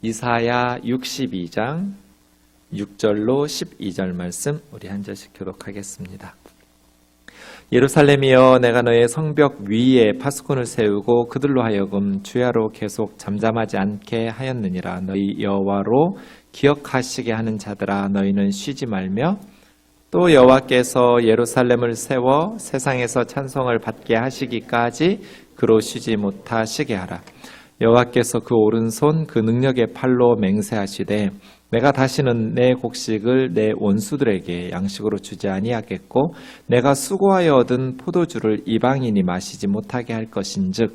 이사야 62장 6절로 12절 말씀 우리 한 절씩 교독하겠습니다. 예루살렘이여, 내가 너의 성벽 위에 파수꾼을 세우고 그들로 하여금 주야로 계속 잠잠하지 않게 하였느니라. 너희 여호와로 기억하시게 하는 자들아, 너희는 쉬지 말며 또 여호와께서 예루살렘을 세워 세상에서 찬송을 받게 하시기까지 그로 쉬지 못하시게 하라. 여호와께서 그 오른손 그 능력의 팔로 맹세하시되 내가 다시는 내 곡식을 내 원수들에게 양식으로 주지 아니하겠고 내가 수고하여 얻은 포도주를 이방인이 마시지 못하게 할 것인즉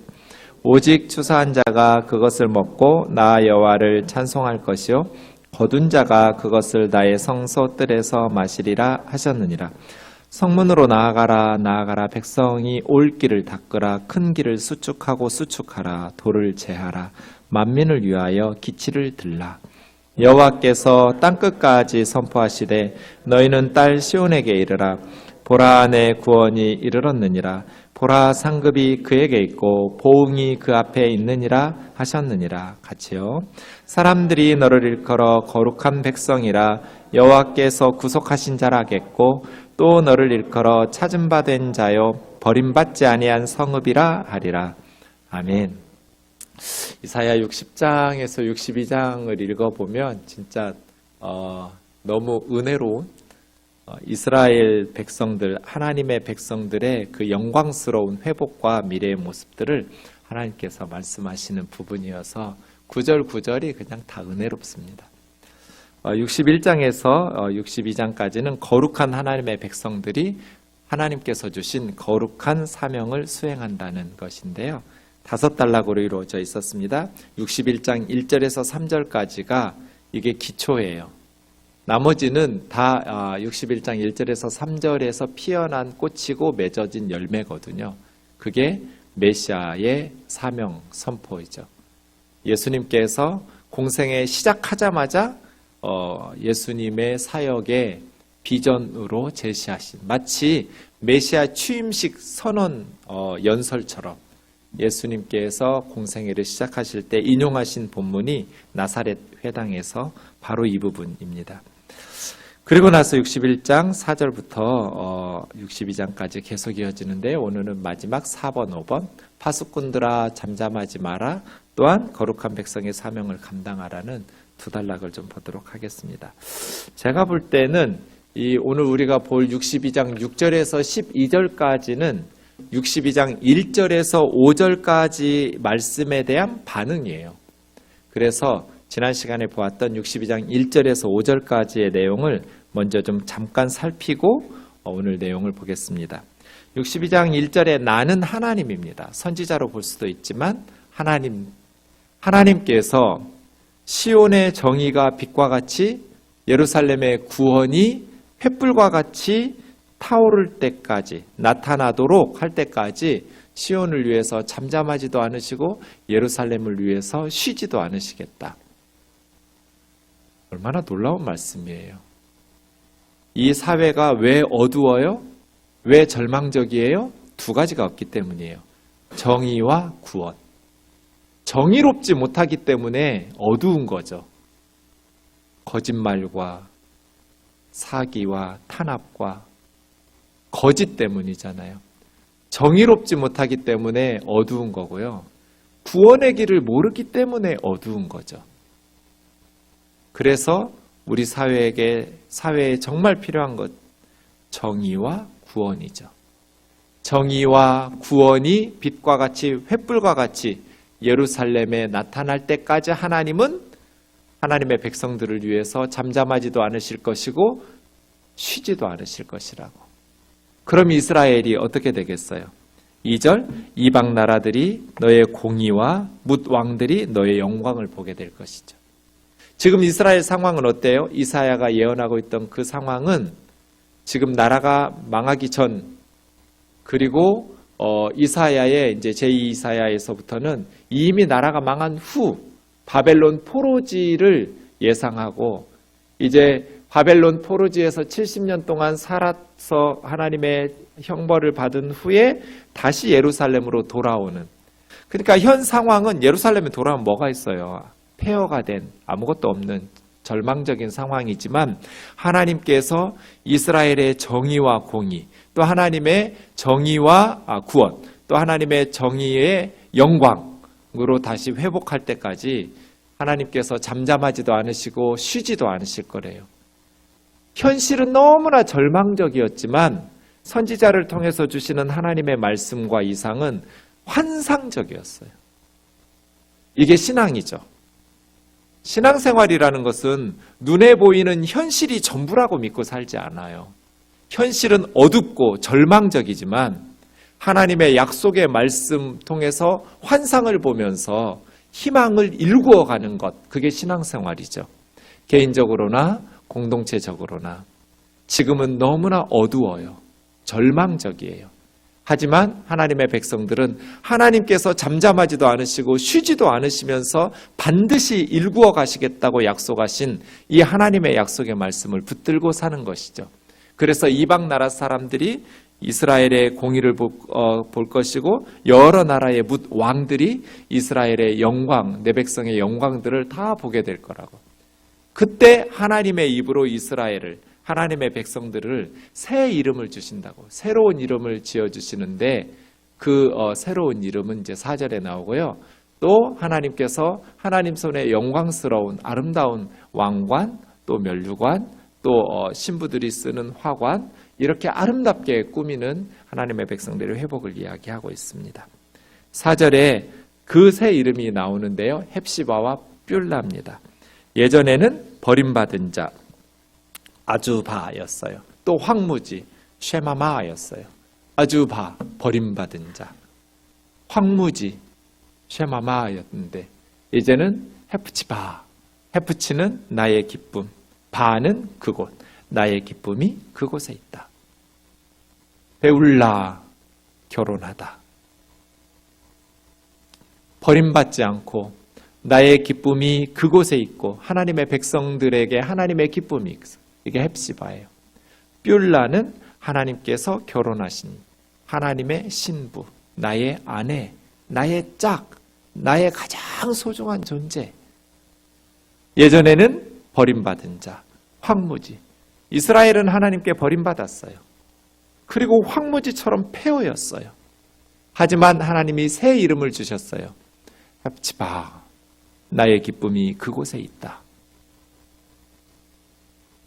오직 추사한 자가 그것을 먹고 나 여호와를 찬송할 것이요 거둔 자가 그것을 나의 성소 뜰에서 마시리라 하셨느니라. 성문으로 나아가라 나아가라. 백성이 올 길을 닦으라. 큰 길을 수축하고 수축하라. 돌을 제하라. 만민을 위하여 기치를 들라. 여호와께서 땅끝까지 선포하시되 너희는 딸 시온에게 이르라. 보라, 내 구원이 이르렀느니라. 보라, 상급이 그에게 있고 보응이 그 앞에 있느니라 하셨느니라. 같이요. 사람들이 너를 일컬어 거룩한 백성이라. 여호와께서 구속하신 자라겠고 또 너를 일컬어 찾은 바 된 자요 버림받지 아니한 성읍이라 하리라. 아멘. 이사야 60장에서 62장을 읽어보면 진짜 너무 은혜로운 이스라엘 백성들, 하나님의 백성들의 그 영광스러운 회복과 미래의 모습들을 하나님께서 말씀하시는 부분이어서 구절구절이 그냥 다 은혜롭습니다. 61장에서 62장까지는 거룩한 하나님의 백성들이 하나님께서 주신 거룩한 사명을 수행한다는 것인데요. 5단락으로 이루어져 있었습니다. 61장 1절에서 3절까지가 이게 기초예요. 나머지는 다 61장 1절에서 3절에서 피어난 꽃이고 맺어진 열매거든요. 그게 메시아의 사명 선포이죠. 예수님께서 공생에 시작하자마자 예수님의 사역의 비전으로 제시하신, 마치 메시아 취임식 선언 연설처럼 예수님께서 공생애를 시작하실 때 인용하신 본문이 나사렛 회당에서 바로 이 부분입니다. 그리고 나서 61장 4절부터 62장까지 계속 이어지는데 오늘은 마지막 4번, 5번 파수꾼들아 잠잠하지 마라, 또한 거룩한 백성의 사명을 감당하라는 2단락을 좀 보도록 하겠습니다. 제가 볼 때는 오늘 우리가 볼 62장 6절에서 12절까지는 62장 1절에서 5절까지 말씀에 대한 반응이에요. 그래서 지난 시간에 보았던 62장 1절에서 5절까지의 내용을 먼저 좀 잠깐 살피고 오늘 내용을 보겠습니다. 62장 1절에 나는 하나님입니다. 선지자로 볼 수도 있지만 하나님께서 시온의 정의가 빛과 같이 예루살렘의 구원이 횃불과 같이 타오를 때까지 나타나도록 할 때까지 시온을 위해서 잠잠하지도 않으시고 예루살렘을 위해서 쉬지도 않으시겠다. 얼마나 놀라운 말씀이에요. 이 사회가 왜 어두워요? 왜 절망적이에요? 2가지가 없기 때문이에요. 정의와 구원. 정의롭지 못하기 때문에 어두운 거죠. 거짓말과 사기와 탄압과 거짓 때문이잖아요. 정의롭지 못하기 때문에 어두운 거고요. 구원의 길을 모르기 때문에 어두운 거죠. 그래서 우리 사회에 정말 필요한 것, 정의와 구원이죠. 정의와 구원이 빛과 같이 횃불과 같이 예루살렘에 나타날 때까지 하나님은 하나님의 백성들을 위해서 잠잠하지도 않으실 것이고 쉬지도 않으실 것이라고. 그럼 이스라엘이 어떻게 되겠어요? 2절, 이방 나라들이 너의 공의와 뭇 왕들이 너의 영광을 보게 될 것이죠. 지금 이스라엘 상황은 어때요? 이사야가 예언하고 있던 그 상황은 지금 나라가 망하기 전, 그리고 이사야의 이제 제2이사야에서부터는 이미 나라가 망한 후 바벨론 포로지를 예상하고, 이제 바벨론 포로지에서 70년 동안 살아서 하나님의 형벌을 받은 후에 다시 예루살렘으로 돌아오는, 그러니까 현 상황은 예루살렘에 돌아오면 뭐가 있어요? 폐허가 된 아무것도 없는 절망적인 상황이지만 하나님께서 이스라엘의 정의와 공의, 또 하나님의 정의와 구원, 또 하나님의 정의의 영광으로 다시 회복할 때까지 하나님께서 잠잠하지도 않으시고 쉬지도 않으실 거래요. 현실은 너무나 절망적이었지만 선지자를 통해서 주시는 하나님의 말씀과 이상은 환상적이었어요. 이게 신앙이죠. 신앙생활이라는 것은 눈에 보이는 현실이 전부라고 믿고 살지 않아요. 현실은 어둡고 절망적이지만 하나님의 약속의 말씀 통해서 환상을 보면서 희망을 일구어가는 것, 그게 신앙생활이죠. 개인적으로나 공동체적으로나. 지금은 너무나 어두워요. 절망적이에요. 하지만 하나님의 백성들은 하나님께서 잠잠하지도 않으시고 쉬지도 않으시면서 반드시 일구어 가시겠다고 약속하신 이 하나님의 약속의 말씀을 붙들고 사는 것이죠. 그래서 이방 나라 사람들이 이스라엘의 공의를 볼 것이고 여러 나라의 왕들이 이스라엘의 영광, 내 백성의 영광들을 다 보게 될 거라고. 그때 하나님의 입으로 이스라엘을, 하나님의 백성들을 새 이름을 주신다고, 새로운 이름을 지어주시는데 그 새로운 이름은 이제 4절에 나오고요. 또 하나님께서 하나님 손에 영광스러운 아름다운 왕관, 또 면류관, 또 신부들이 쓰는 화관, 이렇게 아름답게 꾸미는 하나님의 백성들의 회복을 이야기하고 있습니다. 4절에 그 새 이름이 나오는데요. 헵시바와 뷸라입니다. 예전에는 버림받은 자, 아주바였어요. 또 황무지, 쉐마마였어요. 아주바, 버림받은 자. 황무지, 쉐마마였는데 이제는 헤프치바. 헤프치는 나의 기쁨, 바는 그곳, 나의 기쁨이 그곳에 있다. 베울라, 결혼하다. 버림받지 않고 나의 기쁨이 그곳에 있고 하나님의 백성들에게 하나님의 기쁨이 있어. 이게 헵시바예요. 뷸라는 하나님께서 결혼하신 하나님의 신부, 나의 아내, 나의 짝, 나의 가장 소중한 존재. 예전에는 버림받은 자, 황무지. 이스라엘은 하나님께 버림받았어요. 그리고 황무지처럼 폐허였어요. 하지만 하나님이 새 이름을 주셨어요. 헵시바, 나의 기쁨이 그곳에 있다.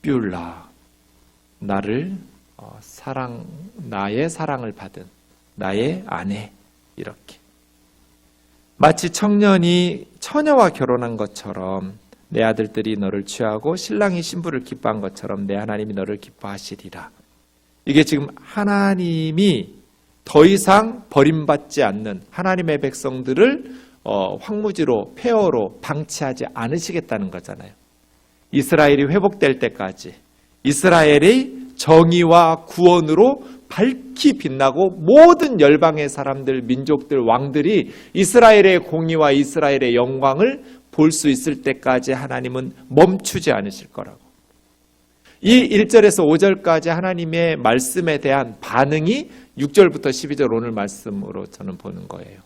뷸라, 나를 나의 사랑을 받은 나의 아내. 이렇게 마치 청년이 처녀와 결혼한 것처럼 내 아들들이 너를 취하고 신랑이 신부를 기뻐한 것처럼 내 하나님이 너를 기뻐하시리라. 이게 지금 하나님이 더 이상 버림받지 않는 하나님의 백성들을 황무지로 폐허로 방치하지 않으시겠다는 거잖아요. 이스라엘이 회복될 때까지 이스라엘의 정의와 구원으로 밝히 빛나고 모든 열방의 사람들, 민족들, 왕들이 이스라엘의 공의와 이스라엘의 영광을 볼 수 있을 때까지 하나님은 멈추지 않으실 거라고. 이 1절에서 5절까지 하나님의 말씀에 대한 반응이 6절부터 12절 오늘 말씀으로 저는 보는 거예요.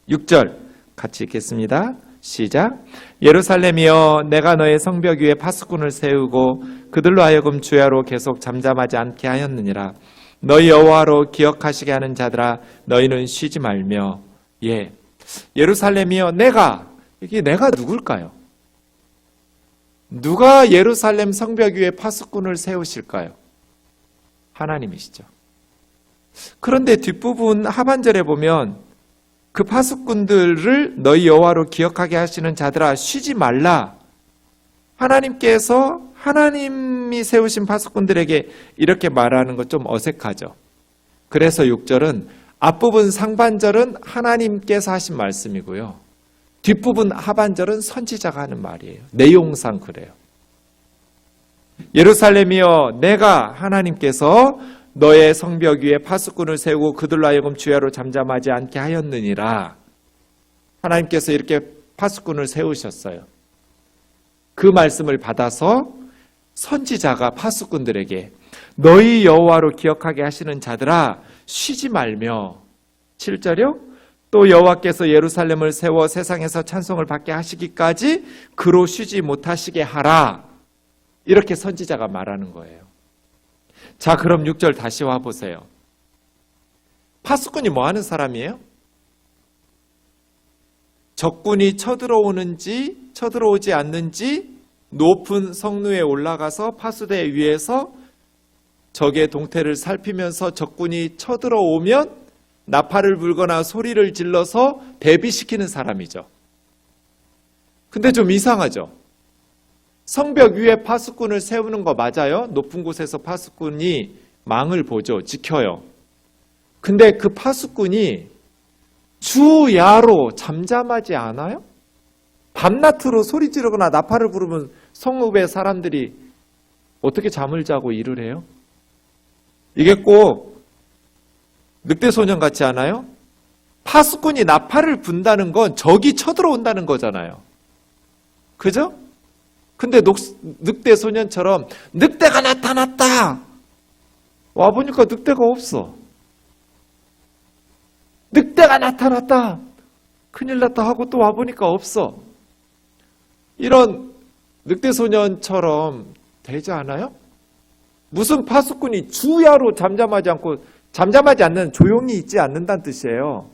6절 같이 읽겠습니다. 시작. 예루살렘이여, 내가 너의 성벽 위에 파수꾼을 세우고 그들로 하여금 주야로 계속 잠잠하지 않게 하였느니라. 너희 여호와로 기억하시게 하는 자들아, 너희는 쉬지 말며. 예, 예루살렘이여, 이게 내가 누굴까요? 누가 예루살렘 성벽 위에 파수꾼을 세우실까요? 하나님이시죠. 그런데 뒷부분 하반절에 보면 그 파수꾼들을 너희 여호와로 기억하게 하시는 자들아, 쉬지 말라. 하나님께서 하나님이 세우신 파수꾼들에게 이렇게 말하는 것 좀 어색하죠. 그래서 6절은 앞부분 상반절은 하나님께서 하신 말씀이고요. 뒷부분 하반절은 선지자가 하는 말이에요. 내용상 그래요. 예루살렘이여, 내가 하나님께서 너의 성벽 위에 파수꾼을 세우고 그들로 하여금 주야로 잠잠하지 않게 하였느니라. 하나님께서 이렇게 파수꾼을 세우셨어요. 그 말씀을 받아서 선지자가 파수꾼들에게 너희 여호와로 기억하게 하시는 자들아, 쉬지 말며. 7절이요. 또 여호와께서 예루살렘을 세워 세상에서 찬송을 받게 하시기까지 그로 쉬지 못하시게 하라. 이렇게 선지자가 말하는 거예요. 자, 그럼 6절 다시 와보세요. 파수꾼이 뭐 하는 사람이에요? 적군이 쳐들어오는지 쳐들어오지 않는지 높은 성루에 올라가서 파수대 위에서 적의 동태를 살피면서 적군이 쳐들어오면 나팔을 불거나 소리를 질러서 대비시키는 사람이죠. 근데 좀 이상하죠? 성벽 위에 파수꾼을 세우는 거 맞아요? 높은 곳에서 파수꾼이 망을 보죠. 지켜요. 근데 그 파수꾼이 주야로 잠잠하지 않아요? 밤낮으로 소리 지르거나 나팔을 부르면 성읍의 사람들이 어떻게 잠을 자고 일을 해요? 이게 꼭 늑대소년 같지 않아요? 파수꾼이 나팔을 분다는 건 적이 쳐들어온다는 거잖아요. 그죠? 근데 늑대소년처럼 늑대가 나타났다! 와보니까 늑대가 없어. 늑대가 나타났다! 큰일 났다 하고 또 와보니까 없어. 이런 늑대소년처럼 되지 않아요? 무슨 파수꾼이 주야로 잠잠하지 않는, 조용히 있지 않는다는 뜻이에요.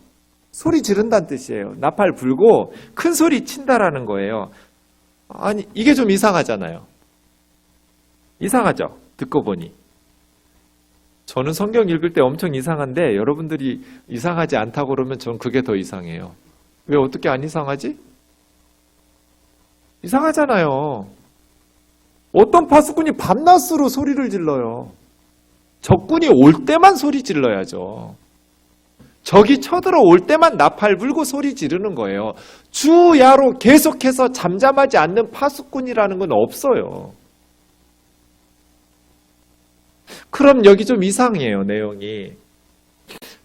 소리 지른다는 뜻이에요. 나팔 불고 큰 소리 친다라는 거예요. 아니, 이게 좀 이상하잖아요. 이상하죠? 듣고 보니. 저는 성경 읽을 때 엄청 이상한데 여러분들이 이상하지 않다고 그러면 전 그게 더 이상해요. 왜 어떻게 안 이상하지? 이상하잖아요. 어떤 파수꾼이 밤낮으로 소리를 질러요. 적군이 올 때만 소리 질러야죠. 적이 쳐들어올 때만 나팔 불고 소리 지르는 거예요. 주야로 계속해서 잠잠하지 않는 파수꾼이라는 건 없어요. 그럼 여기 좀 이상해요, 내용이.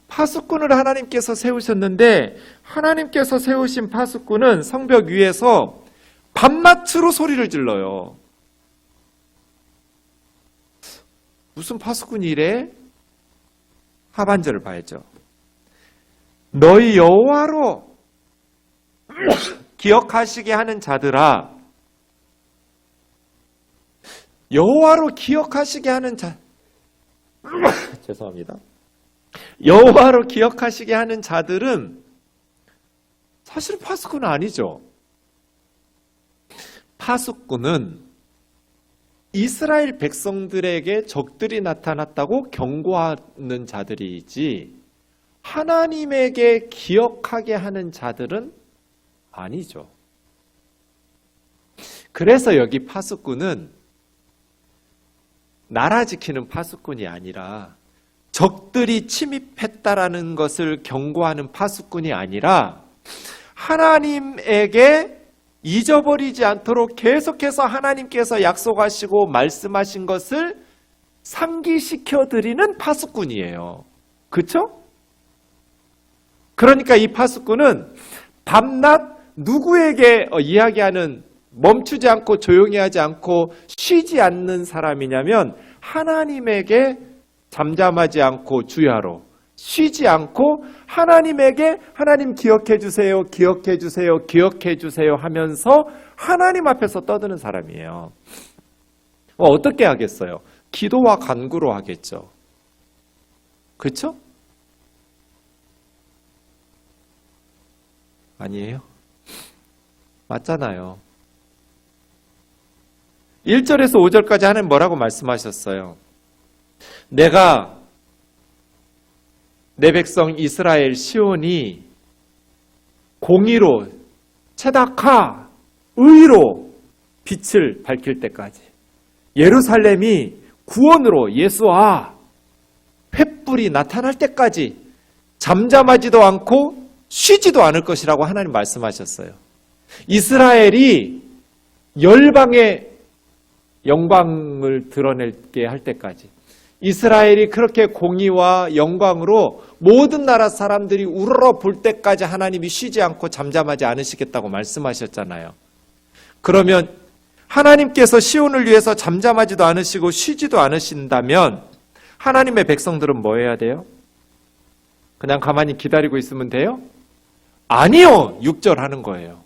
파수꾼을 하나님께서 세우셨는데 하나님께서 세우신 파수꾼은 성벽 위에서 밤낮으로 소리를 질러요. 무슨 파수꾼이 이래? 하반절을 봐야죠. 너희 여호와로 기억하시게 하는 자들아. 여호와로 기억하시게 하는 자 죄송합니다. 여호와로 기억하시게 하는 자들은 사실 파수꾼은 아니죠. 파수꾼은 이스라엘 백성들에게 적들이 나타났다고 경고하는 자들이지 하나님에게 기억하게 하는 자들은 아니죠. 그래서 여기 파수꾼은 나라 지키는 파수꾼이 아니라 적들이 침입했다라는 것을 경고하는 파수꾼이 아니라 하나님에게 잊어버리지 않도록 계속해서 하나님께서 약속하시고 말씀하신 것을 상기시켜 드리는 파수꾼이에요. 그렇죠? 그러니까 이 파수꾼은 밤낮 누구에게 이야기하는, 멈추지 않고 조용히 하지 않고 쉬지 않는 사람이냐면 하나님에게 잠잠하지 않고 주야로 쉬지 않고 하나님에게 하나님 기억해 주세요, 기억해 주세요, 기억해 주세요 하면서 하나님 앞에서 떠드는 사람이에요. 어떻게 하겠어요? 기도와 간구로 하겠죠. 그렇죠? 아니에요? 맞잖아요. 1절에서 5절까지 하나님 뭐라고 말씀하셨어요? 내가 내 백성 이스라엘 시온이 공의로 체다카 의로 빛을 밝힐 때까지, 예루살렘이 구원으로 예수와 횃불이 나타날 때까지 잠잠하지도 않고 쉬지도 않을 것이라고 하나님 말씀하셨어요. 이스라엘이 열방의 영광을 드러낼게 할 때까지, 이스라엘이 그렇게 공의와 영광으로 모든 나라 사람들이 우러러 볼 때까지 하나님이 쉬지 않고 잠잠하지 않으시겠다고 말씀하셨잖아요. 그러면 하나님께서 시온을 위해서 잠잠하지도 않으시고 쉬지도 않으신다면 하나님의 백성들은 뭐 해야 돼요? 그냥 가만히 기다리고 있으면 돼요? 아니요. 6절 하는 거예요.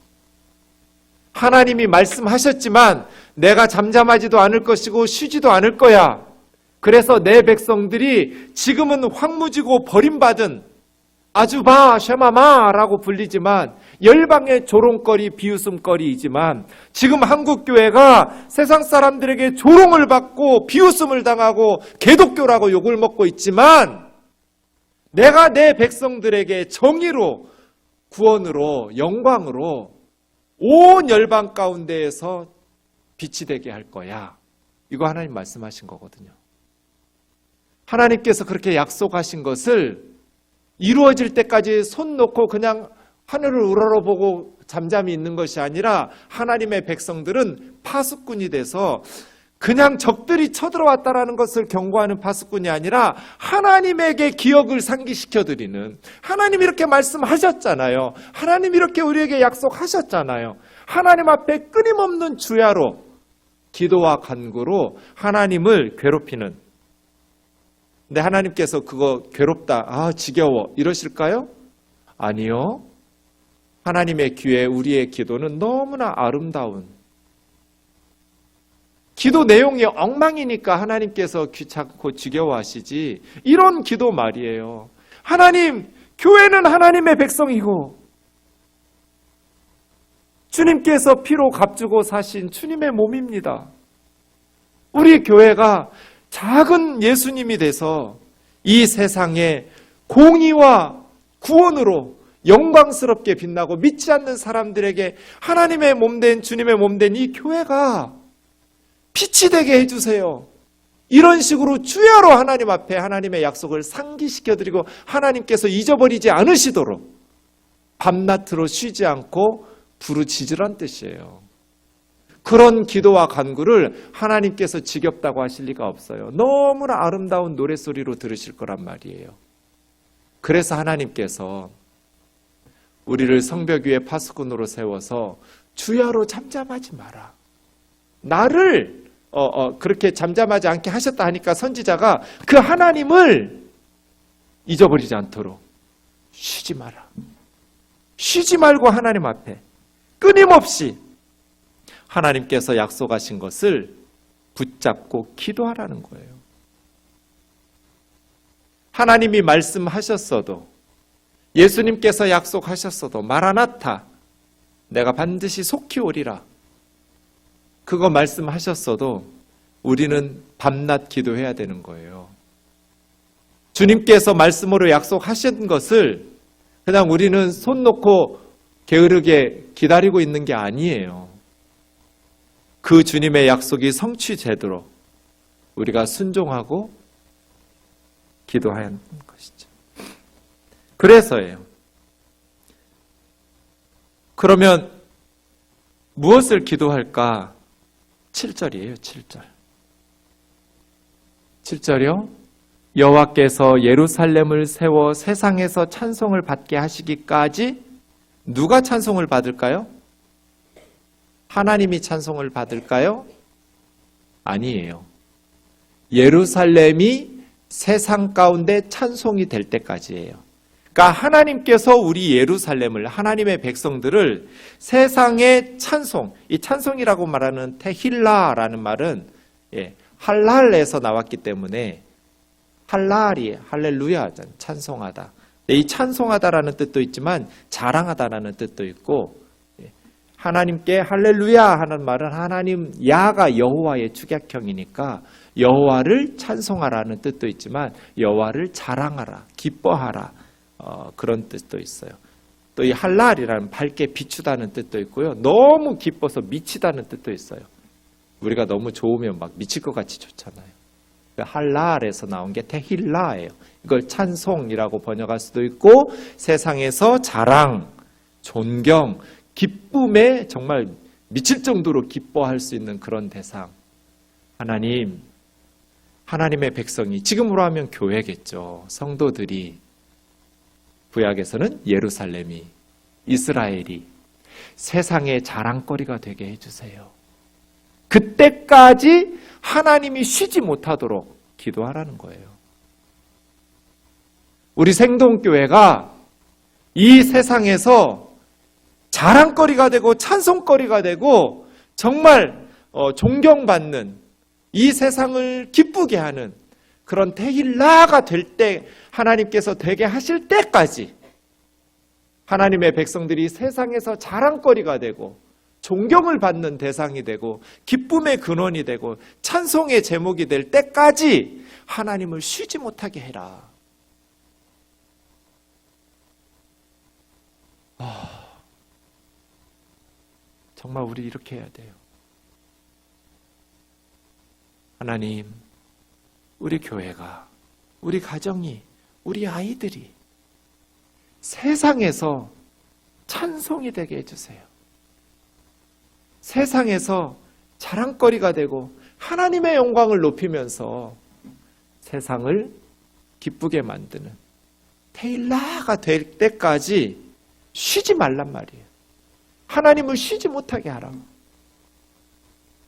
하나님이 말씀하셨지만 내가 잠잠하지도 않을 것이고 쉬지도 않을 거야. 그래서 내 백성들이 지금은 황무지고 버림받은 아주바 쉐마마라고 불리지만 열방의 조롱거리 비웃음거리이지만 지금 한국교회가 세상 사람들에게 조롱을 받고 비웃음을 당하고 개독교라고 욕을 먹고 있지만 내가 내 백성들에게 정의로 구원으로 영광으로 온 열방 가운데에서 빛이 되게 할 거야. 이거 하나님 말씀하신 거거든요. 하나님께서 그렇게 약속하신 것을 이루어질 때까지 손 놓고 그냥 하늘을 우러러보고 잠잠히 있는 것이 아니라 하나님의 백성들은 파수꾼이 돼서 그냥 적들이 쳐들어왔다라는 것을 경고하는 파수꾼이 아니라 하나님에게 기억을 상기시켜드리는, 하나님이 이렇게 말씀하셨잖아요. 하나님이 이렇게 우리에게 약속하셨잖아요. 하나님 앞에 끊임없는 주야로 기도와 간구로 하나님을 괴롭히는, 근데 하나님께서 그거 괴롭다, 지겨워 이러실까요? 아니요. 하나님의 귀에 우리의 기도는 너무나 아름다운, 기도 내용이 엉망이니까 하나님께서 귀찮고 지겨워하시지, 이런 기도 말이에요. 하나님, 교회는 하나님의 백성이고 주님께서 피로 값주고 사신 주님의 몸입니다. 우리 교회가 작은 예수님이 돼서 이 세상에 공의와 구원으로 영광스럽게 빛나고 믿지 않는 사람들에게 하나님의 몸된 주님의 몸된 이 교회가 빛이 되게 해주세요. 이런 식으로 주야로 하나님 앞에 하나님의 약속을 상기시켜드리고 하나님께서 잊어버리지 않으시도록 밤낮으로 쉬지 않고 부르짖으란 뜻이에요. 그런 기도와 간구를 하나님께서 지겹다고 하실 리가 없어요. 너무나 아름다운 노랫소리로 들으실 거란 말이에요. 그래서 하나님께서 우리를 성벽 위에 파수꾼으로 세워서 주야로 잠잠하지 마라. 나를 그렇게 잠잠하지 않게 하셨다 하니까 선지자가 그 하나님을 잊어버리지 않도록 쉬지 마라. 쉬지 말고 하나님 앞에 끊임없이 하나님께서 약속하신 것을 붙잡고 기도하라는 거예요. 하나님이 말씀하셨어도, 예수님께서 약속하셨어도, 마라나타, 내가 반드시 속히 오리라, 그거 말씀하셨어도 우리는 밤낮 기도해야 되는 거예요. 주님께서 말씀으로 약속하신 것을 그냥 우리는 손 놓고 게으르게 기다리고 있는 게 아니에요. 그 주님의 약속이 성취되도록 우리가 순종하고 기도해야 하는 것이죠. 그래서예요. 그러면 무엇을 기도할까? 7절이에요. 7절. 7절이요. 여호와께서 예루살렘을 세워 세상에서 찬송을 받게 하시기까지 누가 찬송을 받을까요? 하나님이 찬송을 받을까요? 아니에요. 예루살렘이 세상 가운데 찬송이 될 때까지예요. 그러니까 하나님께서 우리 예루살렘을, 하나님의 백성들을 세상의 찬송, 이 찬송이라고 말하는 테힐라라는 말은 할랄에서 나왔기 때문에 할랄이 할렐루야, 찬송하다. 이 찬송하다라는 뜻도 있지만 자랑하다라는 뜻도 있고, 하나님께 할렐루야 하는 말은 하나님 야가 여호와의 축약형이니까 여호와를 찬송하라는 뜻도 있지만 여호와를 자랑하라, 기뻐하라, 그런 뜻도 있어요. 또 이 할랄이라는 밝게 비추다는 뜻도 있고요. 너무 기뻐서 미치다는 뜻도 있어요. 우리가 너무 좋으면 막 미칠 것 같이 좋잖아요. 할랄에서 나온 게 테힐라예요. 이걸 찬송이라고 번역할 수도 있고, 세상에서 자랑, 존경, 기쁨에 정말 미칠 정도로 기뻐할 수 있는 그런 대상. 하나님, 하나님의 백성이, 지금으로 하면 교회겠죠. 성도들이, 구약에서는 예루살렘이, 이스라엘이 세상의 자랑거리가 되게 해주세요. 그때까지 하나님이 쉬지 못하도록 기도하라는 거예요. 우리 생동교회가 이 세상에서 자랑거리가 되고 찬송거리가 되고 정말 존경받는 이 세상을 기쁘게 하는 그런 데일라가 될 때 하나님께서 되게 하실 때까지 하나님의 백성들이 세상에서 자랑거리가 되고 존경을 받는 대상이 되고 기쁨의 근원이 되고 찬송의 제목이 될 때까지 하나님을 쉬지 못하게 해라. 정말 우리 이렇게 해야 돼요. 하나님, 우리 교회가, 우리 가정이, 우리 아이들이 세상에서 찬송이 되게 해주세요. 세상에서 자랑거리가 되고 하나님의 영광을 높이면서 세상을 기쁘게 만드는 테일라가 될 때까지 쉬지 말란 말이에요. 하나님을 쉬지 못하게 하라.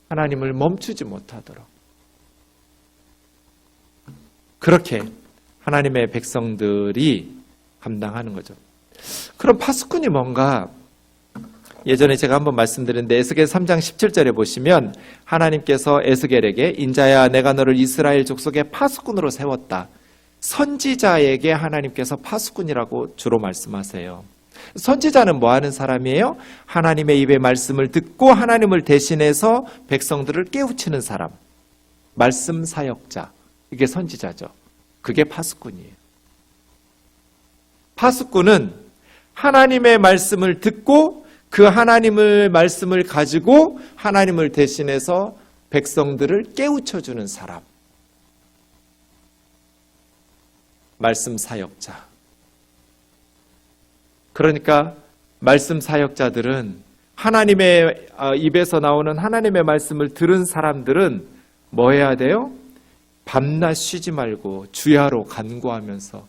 하나님을 멈추지 못하도록. 그렇게 하나님의 백성들이 감당하는 거죠. 그럼 파수꾼이 뭔가? 예전에 제가 한번 말씀드렸는데 에스겔 3장 17절에 보시면 하나님께서 에스겔에게 인자야 내가 너를 이스라엘 족속의 파수꾼으로 세웠다. 선지자에게 하나님께서 파수꾼이라고 주로 말씀하세요. 선지자는 뭐 하는 사람이에요? 하나님의 입의 말씀을 듣고 하나님을 대신해서 백성들을 깨우치는 사람. 말씀 사역자. 이게 선지자죠. 그게 파수꾼이에요. 파수꾼은 하나님의 말씀을 듣고 그 하나님의 말씀을 가지고 하나님을 대신해서 백성들을 깨우쳐주는 사람. 말씀 사역자. 그러니까 말씀 사역자들은 하나님의 입에서 나오는 하나님의 말씀을 들은 사람들은 뭐 해야 돼요? 밤낮 쉬지 말고 주야로 간구하면서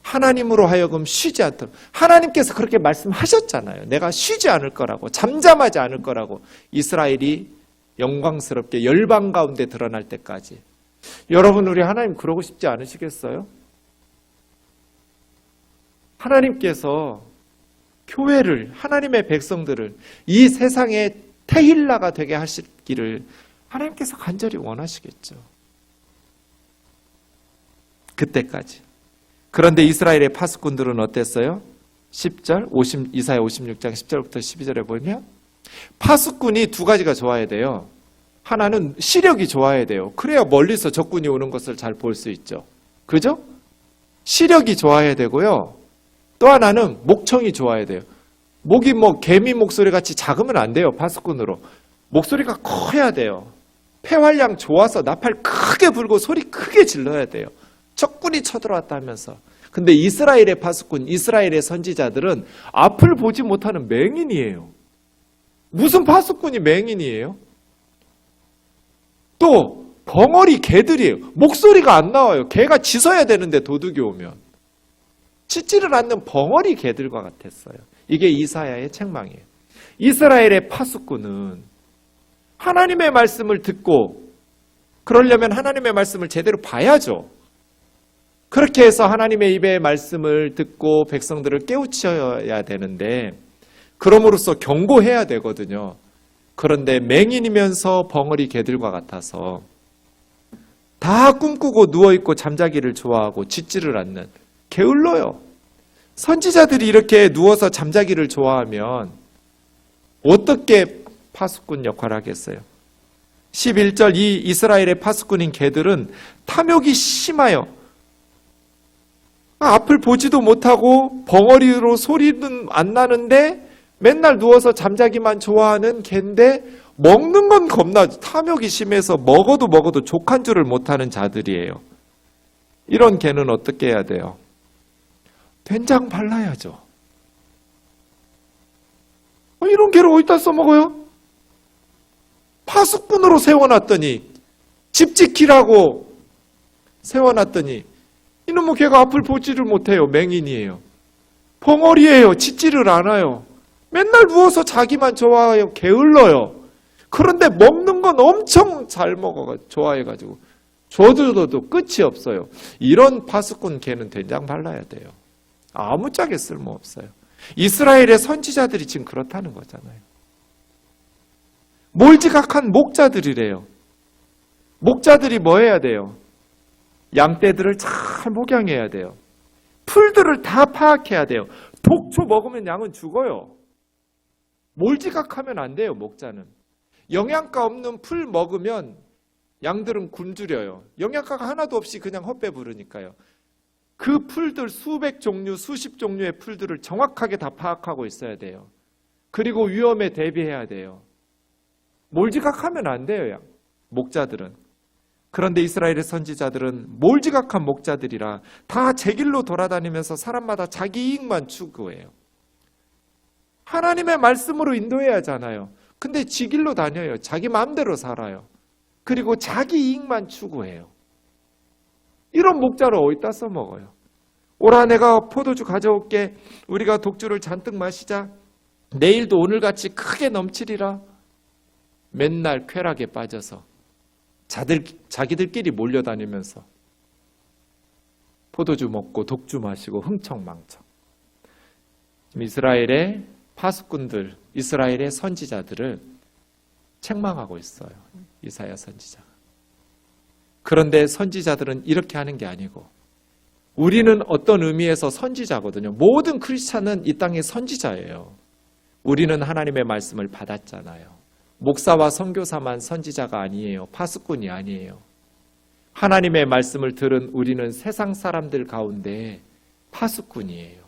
하나님으로 하여금 쉬지 않도록. 하나님께서 그렇게 말씀하셨잖아요. 내가 쉬지 않을 거라고, 잠잠하지 않을 거라고. 이스라엘이 영광스럽게 열방 가운데 드러날 때까지. 여러분, 우리 하나님 그러고 싶지 않으시겠어요? 하나님께서 교회를, 하나님의 백성들을 이 세상의 테힐라가 되게 하시기를 하나님께서 간절히 원하시겠죠. 그때까지. 그런데 이스라엘의 파수꾼들은 어땠어요? 10절, 이사야 56장 10절부터 12절에 보면 파수꾼이 두 가지가 좋아야 돼요. 하나는 시력이 좋아야 돼요. 그래야 멀리서 적군이 오는 것을 잘 볼 수 있죠. 그죠? 시력이 좋아야 되고요. 또 하나는 목청이 좋아야 돼요. 목이 개미 목소리 같이 작으면 안 돼요. 파수꾼으로. 목소리가 커야 돼요. 폐활량 좋아서 나팔 크게 불고 소리 크게 질러야 돼요. 적군이 쳐들어왔다 하면서. 근데 이스라엘의 파수꾼, 이스라엘의 선지자들은 앞을 보지 못하는 맹인이에요. 무슨 파수꾼이 맹인이에요? 또 벙어리 개들이에요. 목소리가 안 나와요. 개가 짖어야 되는데 도둑이 오면. 짖지를 않는 벙어리 개들과 같았어요. 이게 이사야의 책망이에요. 이스라엘의 파수꾼은 하나님의 말씀을 듣고 그러려면 하나님의 말씀을 제대로 봐야죠. 그렇게 해서 하나님의 입의 말씀을 듣고 백성들을 깨우쳐야 되는데 그럼으로써 경고해야 되거든요. 그런데 맹인이면서 벙어리 개들과 같아서 다 꿈꾸고 누워있고 잠자기를 좋아하고 짖지를 않는 게을러요. 선지자들이 이렇게 누워서 잠자기를 좋아하면 어떻게 파수꾼 역할을 하겠어요? 11절 이 이스라엘의 파수꾼인 개들은 탐욕이 심하여 앞을 보지도 못하고 벙어리로 소리는 안 나는데 맨날 누워서 잠자기만 좋아하는 개인데 먹는 건 겁나 탐욕이 심해서 먹어도 족한 줄을 못하는 자들이에요. 이런 개는 어떻게 해야 돼요? 된장 발라야죠. 이런 개를 어디다 써먹어요? 파수꾼으로 세워놨더니 집 지키라고 세워놨더니 이놈의 개가 앞을 보지를 못해요. 맹인이에요. 벙어리예요. 짖지를 않아요. 맨날 누워서 자기만 좋아해요. 게을러요. 그런데 먹는 건 엄청 잘 먹어 좋아해가지고 줘도 끝이 없어요. 이런 파수꾼 개는 된장 발라야 돼요. 아무짝에 쓸모없어요. 이스라엘의 선지자들이 지금 그렇다는 거잖아요. 몰지각한 목자들이래요. 목자들이 뭐 해야 돼요? 양떼들을 잘 목양해야 돼요. 풀들을 다 파악해야 돼요. 독초 먹으면 양은 죽어요. 몰지각하면 안 돼요, 목자는. 영양가 없는 풀 먹으면 양들은 굶주려요. 영양가가 하나도 없이 그냥 헛배 부르니까요. 그 풀들 수백 종류, 수십 종류의 풀들을 정확하게 다 파악하고 있어야 돼요. 그리고 위험에 대비해야 돼요. 몰지각하면 안 돼요, 목자들은. 그런데 이스라엘의 선지자들은 몰지각한 목자들이라 다 제 길로 돌아다니면서 사람마다 자기 이익만 추구해요. 하나님의 말씀으로 인도해야 하잖아요. 근데 지 길로 다녀요. 자기 마음대로 살아요. 그리고 자기 이익만 추구해요. 이런 목자를 어디다 써먹어요? 오라 내가 포도주 가져올게. 우리가 독주를 잔뜩 마시자. 내일도 오늘같이 크게 넘치리라. 맨날 쾌락에 빠져서 자기들끼리 몰려다니면서 포도주 먹고 독주 마시고 흥청망청. 이스라엘의 파수꾼들, 이스라엘의 선지자들을 책망하고 있어요. 이사야 선지자가. 그런데 선지자들은 이렇게 하는 게 아니고 우리는 어떤 의미에서 선지자거든요. 모든 크리스찬은 이 땅의 선지자예요. 우리는 하나님의 말씀을 받았잖아요. 목사와 선교사만 선지자가 아니에요. 파수꾼이 아니에요. 하나님의 말씀을 들은 우리는 세상 사람들 가운데 파수꾼이에요.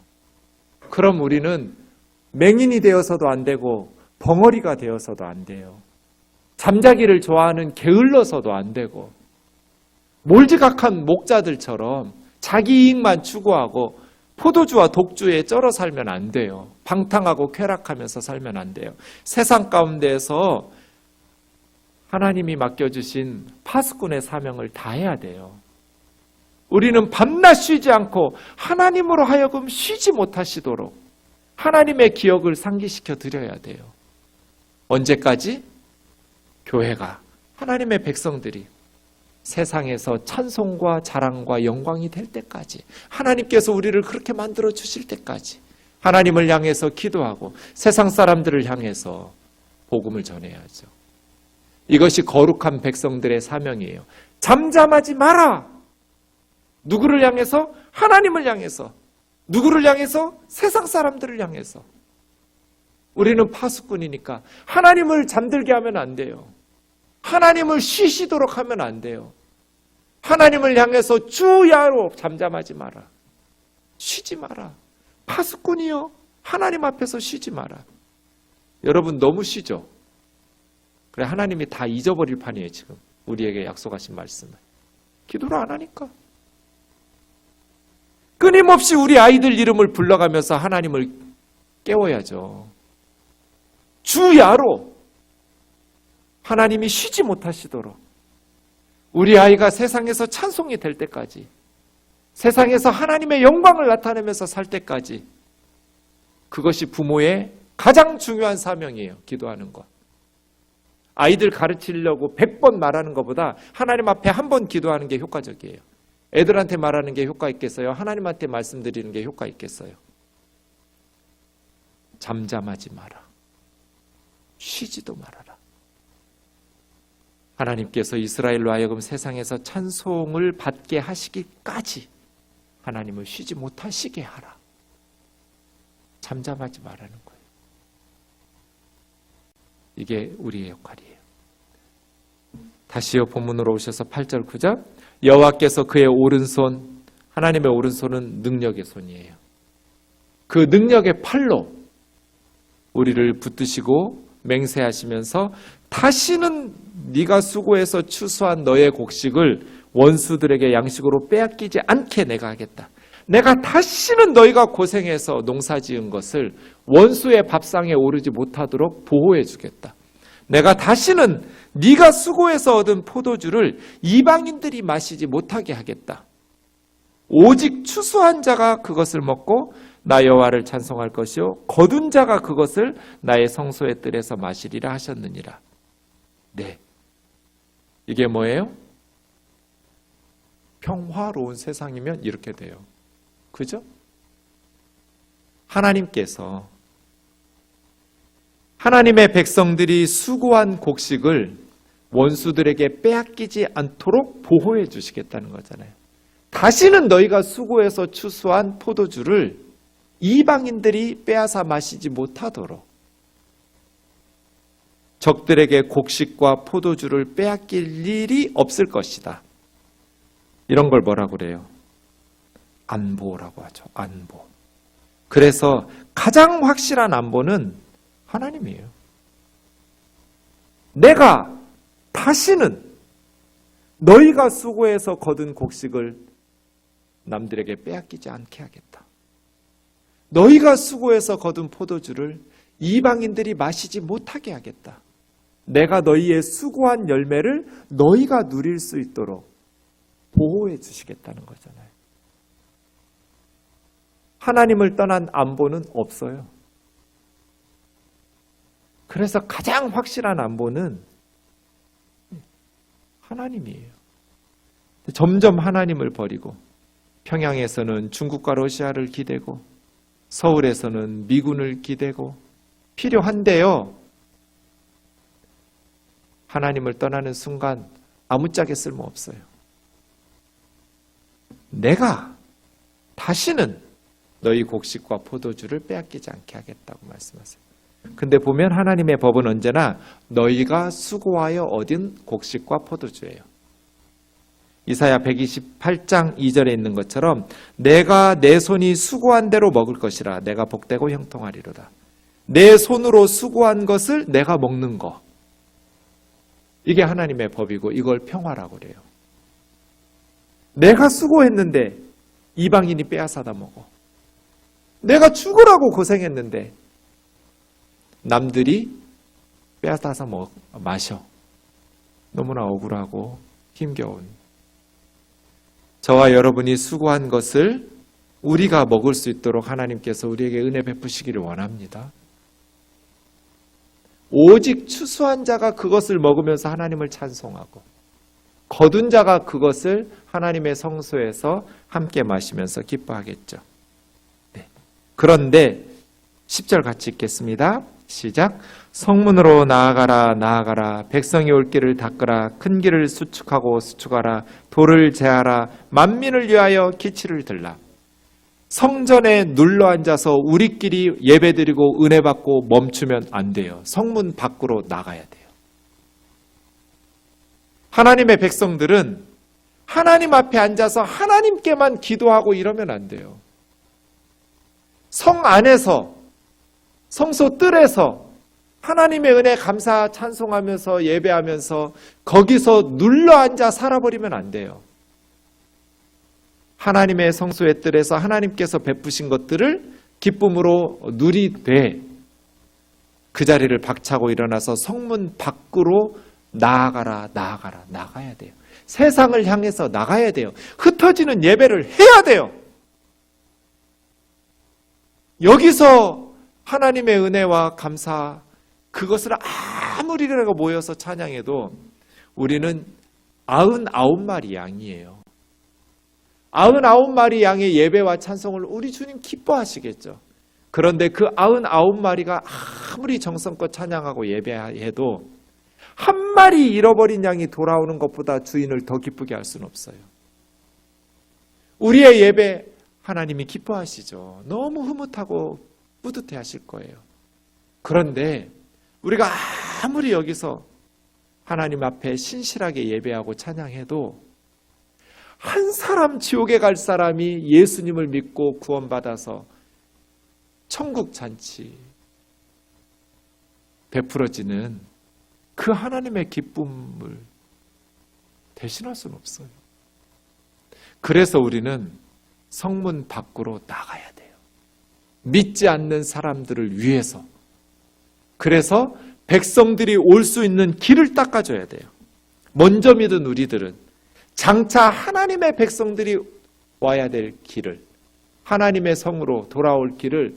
그럼 우리는 맹인이 되어서도 안 되고 벙어리가 되어서도 안 돼요. 잠자기를 좋아하는 게을러서도 안 되고 몰지각한 목자들처럼 자기 이익만 추구하고 포도주와 독주에 쩔어 살면 안 돼요. 방탕하고 쾌락하면서 살면 안 돼요. 세상 가운데에서 하나님이 맡겨주신 파수꾼의 사명을 다해야 돼요. 우리는 밤낮 쉬지 않고 하나님으로 하여금 쉬지 못하시도록 하나님의 기억을 상기시켜 드려야 돼요. 언제까지? 교회가, 하나님의 백성들이 세상에서 찬송과 자랑과 영광이 될 때까지, 하나님께서 우리를 그렇게 만들어 주실 때까지 하나님을 향해서 기도하고 세상 사람들을 향해서 복음을 전해야죠. 이것이 거룩한 백성들의 사명이에요. 잠잠하지 마라. 누구를 향해서? 하나님을 향해서. 누구를 향해서? 세상 사람들을 향해서. 우리는 파수꾼이니까 하나님을 잠들게 하면 안 돼요. 하나님을 쉬시도록 하면 안 돼요. 하나님을 향해서 주야로 잠잠하지 마라. 쉬지 마라. 파수꾼이요. 하나님 앞에서 쉬지 마라. 여러분 너무 쉬죠? 그래 하나님이 다 잊어버릴 판이에요 지금. 우리에게 약속하신 말씀을. 기도를 안 하니까. 끊임없이 우리 아이들 이름을 불러가면서 하나님을 깨워야죠. 주야로 하나님이 쉬지 못하시도록 우리 아이가 세상에서 찬송이 될 때까지, 세상에서 하나님의 영광을 나타내면서 살 때까지, 그것이 부모의 가장 중요한 사명이에요. 기도하는 것. 아이들 가르치려고 100번 말하는 것보다 하나님 앞에 한 번 기도하는 게 효과적이에요. 애들한테 말하는 게 효과 있겠어요? 하나님한테 말씀드리는 게 효과 있겠어요? 잠잠하지 마라. 쉬지도 말아라. 하나님께서 이스라엘로 하여금 세상에서 찬송을 받게 하시기까지 하나님을 쉬지 못하시게 하라. 잠잠하지 말라는 거예요. 이게 우리의 역할이에요. 다시요 본문으로 오셔서 8절 9절 여호와께서 그의 오른손, 하나님의 오른손은 능력의 손이에요. 그 능력의 팔로 우리를 붙드시고 맹세하시면서 다시는 네가 수고해서 추수한 너의 곡식을 원수들에게 양식으로 빼앗기지 않게 내가 하겠다. 내가 다시는 너희가 고생해서 농사지은 것을 원수의 밥상에 오르지 못하도록 보호해 주겠다. 내가 다시는 네가 수고해서 얻은 포도주를 이방인들이 마시지 못하게 하겠다. 오직 추수한 자가 그것을 먹고 나 여호와를 찬송할 것이요 거둔 자가 그것을 나의 성소의 뜰에서 마시리라 하셨느니라. 네, 이게 뭐예요? 평화로운 세상이면 이렇게 돼요. 그죠? 하나님께서 하나님의 백성들이 수고한 곡식을 원수들에게 빼앗기지 않도록 보호해 주시겠다는 거잖아요. 다시는 너희가 수고해서 추수한 포도주를 이방인들이 빼앗아 마시지 못하도록 적들에게 곡식과 포도주를 빼앗길 일이 없을 것이다. 이런 걸 뭐라고 그래요? 안보라고 하죠. 안보. 그래서 가장 확실한 안보는 하나님이에요. 내가 다시는 너희가 수고해서 거둔 곡식을 남들에게 빼앗기지 않게 하겠다. 너희가 수고해서 거둔 포도주를 이방인들이 마시지 못하게 하겠다. 내가 너희의 수고한 열매를 너희가 누릴 수 있도록 보호해 주시겠다는 거잖아요. 하나님을 떠난 안보는 없어요. 그래서 가장 확실한 안보는 하나님이에요. 점점 하나님을 버리고 평양에서는 중국과 러시아를 기대고 서울에서는 미군을 기대고 필요한데요. 하나님을 떠나는 순간 아무짝에 쓸모없어요. 내가 다시는 너희 곡식과 포도주를 빼앗기지 않게 하겠다고 말씀하세요. 근데 보면 하나님의 법은 언제나 너희가 수고하여 얻은 곡식과 포도주예요. 이사야 128장 2절에 있는 것처럼 내가 내 손이 수고한 대로 먹을 것이라 내가 복되고 형통하리로다. 내 손으로 수고한 것을 내가 먹는 거. 이게 하나님의 법이고 이걸 평화라고 그래요. 내가 수고했는데 이방인이 빼앗아다 먹어. 내가 죽으라고 고생했는데 남들이 빼앗아서 마셔. 너무나 억울하고 힘겨운. 저와 여러분이 수고한 것을 우리가 먹을 수 있도록 하나님께서 우리에게 은혜 베푸시기를 원합니다. 오직 추수한 자가 그것을 먹으면서 하나님을 찬송하고 거둔 자가 그것을 하나님의 성소에서 함께 마시면서 기뻐하겠죠. 네. 그런데 10절 같이 읽겠습니다. 시작. 성문으로 나아가라 나아가라 백성이 올 길을 닦으라 큰 길을 수축하고 수축하라 돌을 제하라 만민을 위하여 기치를 들라. 성전에 눌러앉아서 우리끼리 예배드리고 은혜 받고 멈추면 안 돼요. 성문 밖으로 나가야 돼요. 하나님의 백성들은 하나님 앞에 앉아서 하나님께만 기도하고 이러면 안 돼요. 성 안에서 성소 뜰에서 하나님의 은혜 감사 찬송하면서 예배하면서 거기서 눌러앉아 살아버리면 안 돼요. 하나님의 성소의 뜰에서 하나님께서 베푸신 것들을 기쁨으로 누리되 그 자리를 박차고 일어나서 성문 밖으로 나아가라 나아가라 나가야 돼요. 세상을 향해서 나가야 돼요. 흩어지는 예배를 해야 돼요. 여기서 하나님의 은혜와 감사 그것을 아무리 우리가 모여서 찬양해도 우리는 99마리 양이에요. 99마리 양의 예배와 찬송을 우리 주님 기뻐하시겠죠. 그런데 그 99마리가 아무리 정성껏 찬양하고 예배해도 한 마리 잃어버린 양이 돌아오는 것보다 주인을 더 기쁘게 할 수는 없어요. 우리의 예배 하나님이 기뻐하시죠. 너무 흐뭇하고 뿌듯해 하실 거예요. 그런데 우리가 아무리 여기서 하나님 앞에 신실하게 예배하고 찬양해도 한 사람 지옥에 갈 사람이 예수님을 믿고 구원받아서 천국 잔치 베풀어지는 그 하나님의 기쁨을 대신할 수는 없어요. 그래서 우리는 성문 밖으로 나가야 돼요. 믿지 않는 사람들을 위해서. 그래서 백성들이 올 수 있는 길을 닦아줘야 돼요. 먼저 믿은 우리들은 장차 하나님의 백성들이 와야 될 길을, 하나님의 성으로 돌아올 길을,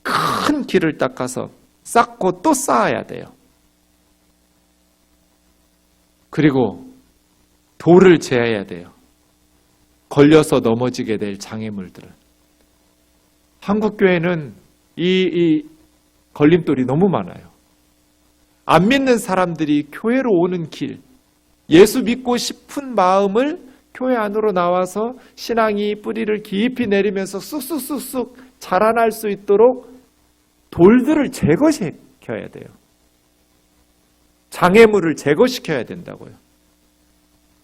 큰 길을 닦아서 쌓고 또 쌓아야 돼요. 그리고 돌을 제해야 돼요. 걸려서 넘어지게 될 장애물들을. 한국교회는 이 걸림돌이 너무 많아요. 안 믿는 사람들이 교회로 오는 길, 예수 믿고 싶은 마음을 교회 안으로 나와서 신앙이 뿌리를 깊이 내리면서 쑥쑥쑥쑥 자라날 수 있도록 돌들을 제거시켜야 돼요. 장애물을 제거시켜야 된다고요.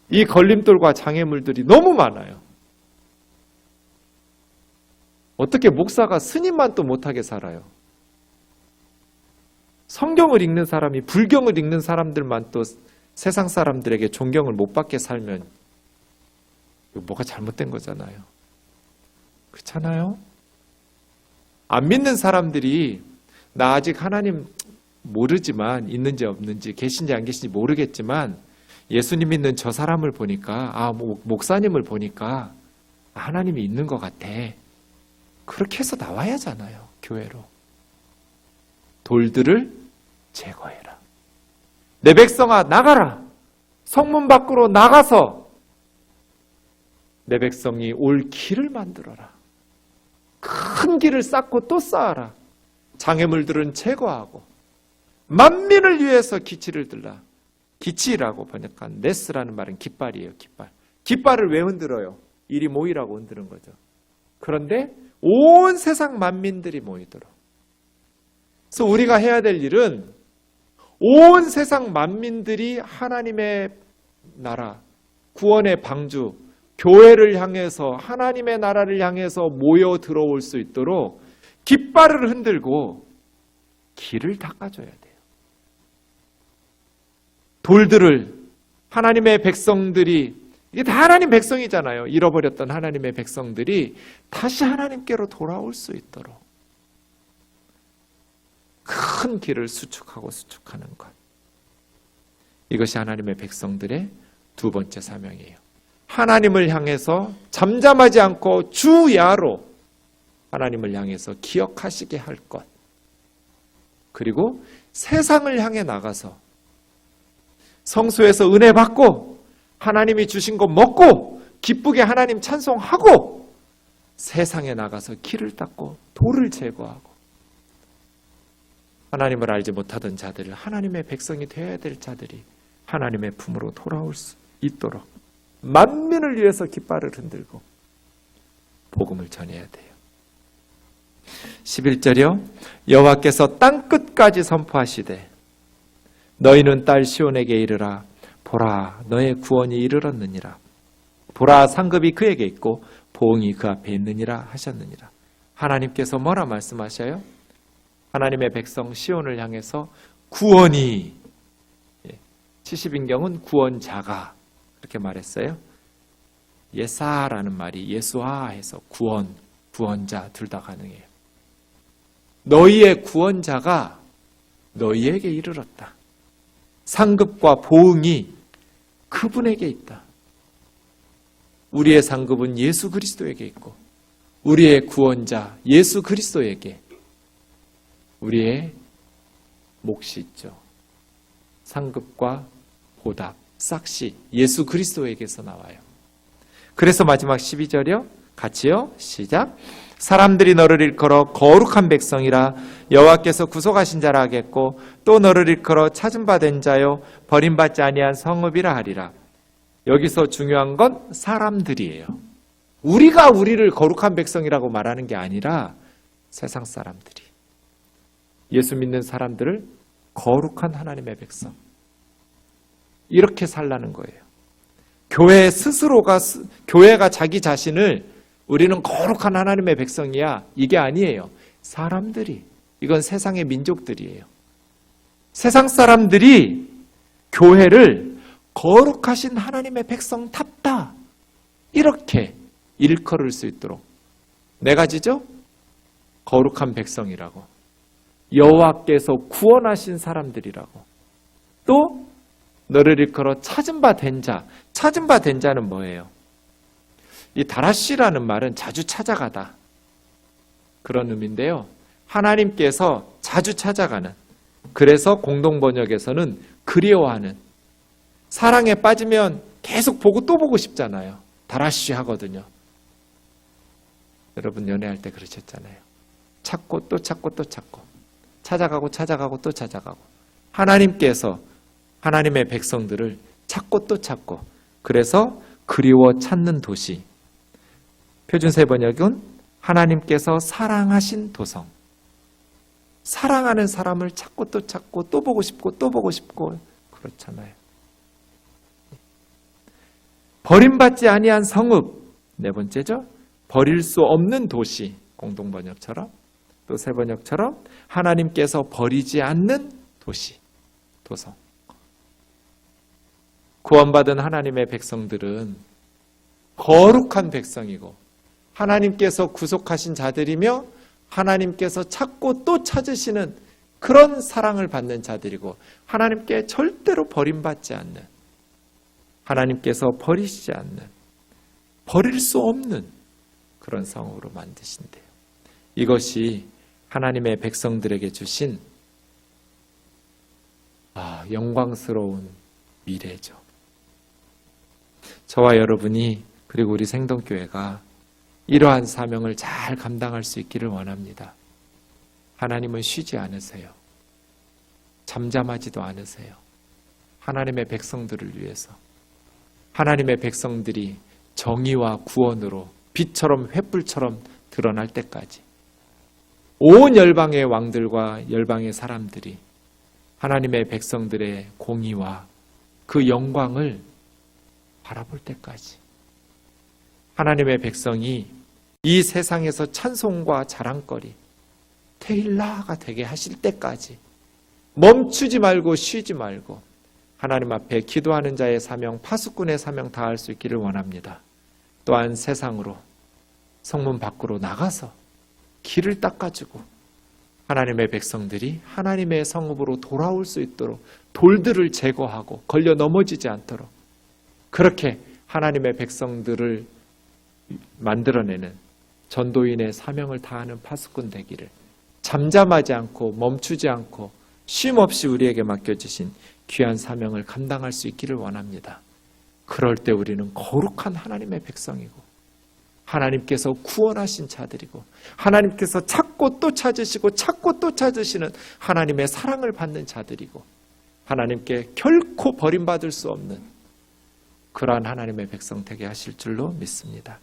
이 걸림돌과 장애물들이 너무 많아요. 어떻게 목사가 스님만 또 못하게 살아요? 성경을 읽는 사람이, 불경을 읽는 사람들만 또 세상 사람들에게 존경을 못 받게 살면 이거 뭐가 잘못된 거잖아요. 그렇잖아요? 안 믿는 사람들이 나 아직 하나님 모르지만, 있는지 없는지 계신지 안 계신지 모르겠지만 예수님 믿는 저 사람을 보니까, 목사님을 보니까 하나님이 있는 것 같아. 그렇게 해서 나와야 하잖아요. 교회로. 돌들을 제거해라. 내 백성아 나가라. 성문 밖으로 나가서 내 백성이 올 길을 만들어라. 큰 길을 쌓고 또 쌓아라. 장애물들은 제거하고 만민을 위해서 기치를 들라. 기치라고 번역한 네스라는 말은 깃발이에요. 깃발. 깃발을 왜 흔들어요? 이리 모이라고 흔드는 거죠. 그런데 온 세상 만민들이 모이도록. 그래서 우리가 해야 될 일은 온 세상 만민들이 하나님의 나라, 구원의 방주, 교회를 향해서, 하나님의 나라를 향해서 모여 들어올 수 있도록 깃발을 흔들고 길을 닦아줘야 돼요. 돌들을, 하나님의 백성들이, 이게 다 하나님 백성이잖아요. 잃어버렸던 하나님의 백성들이 다시 하나님께로 돌아올 수 있도록 큰 길을 수축하는 것. 이것이 하나님의 백성들의 두 번째 사명이에요. 하나님을 향해서 잠잠하지 않고 주야로 하나님을 향해서 기억하시게 할 것. 그리고 세상을 향해 나가서 성소에서 은혜 받고 하나님이 주신 것 먹고 기쁘게 하나님 찬송하고 세상에 나가서 길을 닦고 돌을 제거하고 하나님을 알지 못하던 자들을, 하나님의 백성이 되어야 될 자들이 하나님의 품으로 돌아올 수 있도록 만민을 위해서 깃발을 흔들고 복음을 전해야 돼요. 11절이요. 여호와께서 땅끝까지 선포하시되 너희는 딸 시온에게 이르라. 보라, 너의 구원이 이르렀느니라. 보라, 상급이 그에게 있고 보응이 그 앞에 있느니라 하셨느니라. 하나님께서 뭐라 말씀하셔요? 하나님의 백성 시온을 향해서 구원이, 70인경은 구원자가 그렇게 말했어요. 예사라는 말이 예수아해서 구원, 구원자 둘 다 가능해요. 너희의 구원자가 너희에게 이르렀다. 상급과 보응이 그분에게 있다. 우리의 상급은 예수 그리스도에게 있고 우리의 구원자 예수 그리스도에게 우리의 몫이 있죠. 상급과 보답, 싹시 예수 그리스도에게서 나와요. 그래서 마지막 12절이요. 같이요. 시작. 사람들이 너를 일컬어 거룩한 백성이라 여호와께서 구속하신 자라 하겠고 또 너를 일컬어 찾은 바 된 자요 버림받지 아니한 성읍이라 하리라. 여기서 중요한 건 사람들이에요. 우리가 우리를 거룩한 백성이라고 말하는 게 아니라 세상 사람들이, 예수 믿는 사람들을 거룩한 하나님의 백성, 이렇게 살라는 거예요. 교회 스스로가, 교회가 자기 자신을 우리는 거룩한 하나님의 백성이야, 이게 아니에요. 사람들이, 이건 세상의 민족들이에요. 세상 사람들이 교회를 거룩하신 하나님의 백성답다, 이렇게 일컬을 수 있도록. 네 가지죠? 거룩한 백성이라고, 여호와께서 구원하신 사람들이라고, 또 너를 일컬어 찾은 바 된 자. 찾은 바 된 자는 뭐예요? 이 다라시라는 말은 자주 찾아가다, 그런 의미인데요. 하나님께서 자주 찾아가는, 그래서 공동번역에서는 그리워하는, 사랑에 빠지면 계속 보고 또 보고 싶잖아요. 다라시 하거든요. 여러분 연애할 때 그러셨잖아요. 찾고 또 찾고 또 찾고 찾아가고 찾아가고 또 찾아가고 하나님께서 하나님의 백성들을 찾고 또 찾고 그래서 그리워 찾는 도시. 표준세 번역은 하나님께서 사랑하신 도성. 사랑하는 사람을 찾고 또 찾고 또 보고 싶고 또 보고 싶고 그렇잖아요. 버림받지 아니한 성읍. 네 번째죠. 버릴 수 없는 도시. 공동번역처럼 또 새 번역처럼 하나님께서 버리지 않는 도시. 도성. 구원받은 하나님의 백성들은 거룩한 백성이고 하나님께서 구속하신 자들이며 하나님께서 찾고 또 찾으시는 그런 사랑을 받는 자들이고 하나님께 절대로 버림받지 않는 하나님께서 버리시지 않는 버릴 수 없는 그런 성으로 만드신대요. 이것이 하나님의 백성들에게 주신 영광스러운 미래죠. 저와 여러분이 그리고 우리 생동교회가 이러한 사명을 잘 감당할 수 있기를 원합니다. 하나님은 쉬지 않으세요. 잠잠하지도 않으세요. 하나님의 백성들을 위해서 하나님의 백성들이 정의와 구원으로 빛처럼 횃불처럼 드러날 때까지 온 열방의 왕들과 열방의 사람들이 하나님의 백성들의 공의와 그 영광을 바라볼 때까지 하나님의 백성이 이 세상에서 찬송과 자랑거리 테일라가 되게 하실 때까지 멈추지 말고 쉬지 말고 하나님 앞에 기도하는 자의 사명, 파수꾼의 사명 다할 수 있기를 원합니다. 또한 세상으로 성문 밖으로 나가서 길을 닦아주고 하나님의 백성들이 하나님의 성읍으로 돌아올 수 있도록 돌들을 제거하고 걸려 넘어지지 않도록 그렇게 하나님의 백성들을 만들어내는 전도인의 사명을 다하는 파수꾼 되기를 잠잠하지 않고 멈추지 않고 쉼 없이 우리에게 맡겨주신 귀한 사명을 감당할 수 있기를 원합니다. 그럴 때 우리는 거룩한 하나님의 백성이고 하나님께서 구원하신 자들이고 하나님께서 찾고 또 찾으시고 찾고 또 찾으시는 하나님의 사랑을 받는 자들이고 하나님께 결코 버림받을 수 없는 그러한 하나님의 백성 되게 하실 줄로 믿습니다.